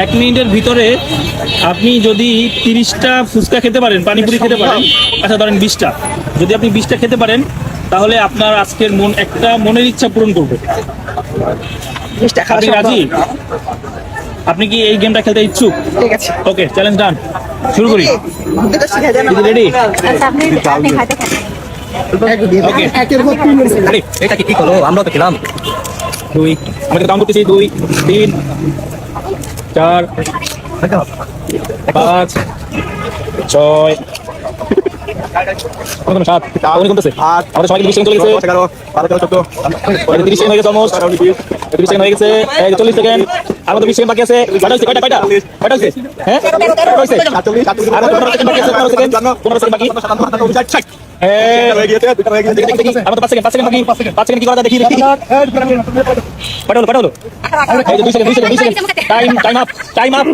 1 মিনিটের ভিতরে আপনি যদি 30টা ফুচকা খেতে পারেন, পানিপুরি খেতে পারেন, আচ্ছা ধরেন 20টা, যদি আপনি 20টা খেতে পারেন তাহলে আপনার আজকের একটা মনের ইচ্ছা পূরণ করবে। আপনি রাজি? আপনি কি এই গেমটা খেলতে ইচ্ছুক? ঠিক আছে, ওকে, চ্যালেঞ্জ ডান, শুরু করি। রেডি? ওকে, এটা কি করো? আমরা তো খেলাম 2, আমাকে কাউন্ট করতেছি, 2, 3, 4, 5, 6, 7, কমতেছে। আমাদের সবাইকে 20 সেকেন্ড চলে গেছে, 30 সেকেন্ড হয়ে গেছে, অলমোস্ট 30 সেকেন্ড হয়ে গেছে, 40 সেকেন্ড, আর মতো 20 সেকেন্ড বাকি আছে। কয়টা হয়েছে? হ্যাঁ, কয়টা হয়েছে? আর 15 সেকেন্ড বাকি আছে, 15 সেকেন্ড বাকি। আমার তো 5 সেকেন্ড বাকি, 5 সেকেন্ড কি করা যায় দেখি। কয়টা হলো? এই যে 2 সেকেন্ড, টাইম আপ।